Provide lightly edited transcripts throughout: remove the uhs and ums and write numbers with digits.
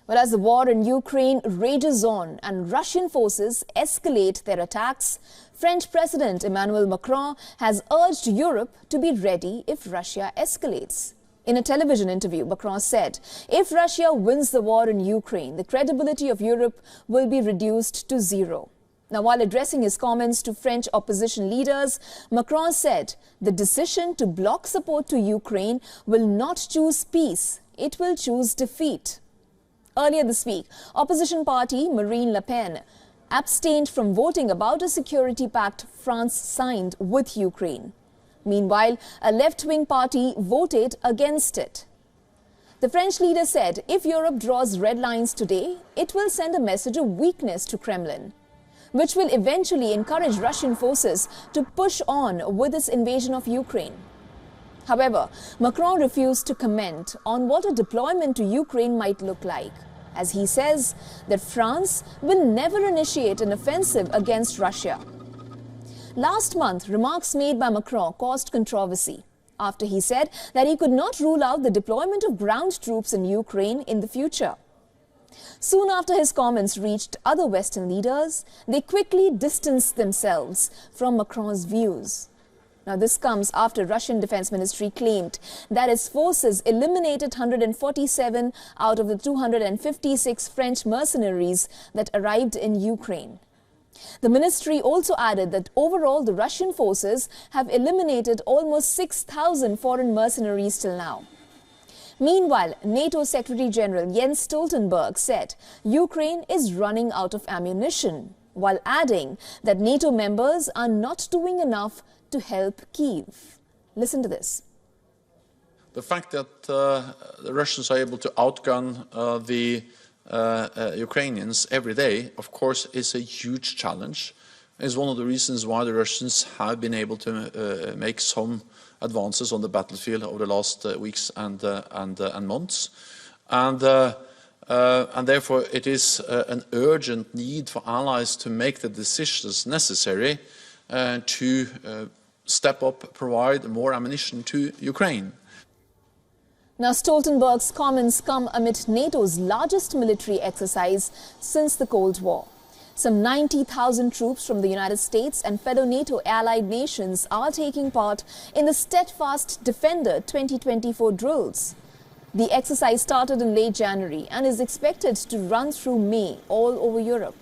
Well, as the war in Ukraine rages on and Russian forces escalate their attacks, French President Emmanuel Macron has urged Europe to be ready if Russia escalates. In a television interview, Macron said, if Russia wins the war in Ukraine, the credibility of Europe will be reduced to zero. Now, while addressing his comments to French opposition leaders, Macron said the decision to block support to Ukraine will not choose peace, it will choose defeat. Earlier this week, opposition party Marine Le Pen abstained from voting about a security pact France signed with Ukraine. Meanwhile, a left-wing party voted against it. The French leader said if Europe draws red lines today, it will send a message of weakness to Kremlin, which will eventually encourage Russian forces to push on with its invasion of Ukraine. However, Macron refused to comment on what a deployment to Ukraine might look like, as he says that France will never initiate an offensive against Russia. Last month, remarks made by Macron caused controversy after he said that he could not rule out the deployment of ground troops in Ukraine in the future. Soon after his comments reached other Western leaders, they quickly distanced themselves from Macron's views. Now, this comes after Russian Defense Ministry claimed that its forces eliminated 147 out of the 256 French mercenaries that arrived in Ukraine. The ministry also added that overall the Russian forces have eliminated almost 6,000 foreign mercenaries till now. Meanwhile, NATO Secretary General Jens Stoltenberg said Ukraine is running out of ammunition, while adding that NATO members are not doing enough to help Kyiv. Listen to this. The fact that the Russians are able to outgun the Ukrainians every day, of course, is a huge challenge. It's one of the reasons why the Russians have been able to make some advances on the battlefield over the last weeks and months. And therefore, it is an urgent need for allies to make the decisions necessary to step up, provide more ammunition to Ukraine. Now, Stoltenberg's comments come amid NATO's largest military exercise since the Cold War. Some 90,000 troops from the United States and fellow NATO allied nations are taking part in the Steadfast Defender 2024 drills. The exercise started in late January and is expected to run through May all over Europe.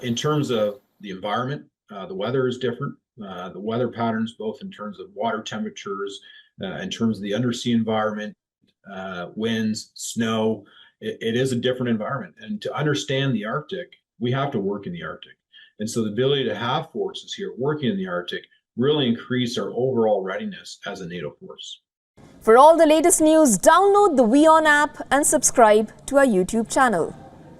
In terms of the environment, the weather is different. The weather patterns, both in terms of water temperatures, in terms of the undersea environment, winds, snow, it is a different environment. And to understand the Arctic, we have to work in the Arctic. And so the ability to have forces here working in the Arctic really increase our overall readiness as a NATO force. For all the latest news, download the WION app and subscribe to our YouTube channel.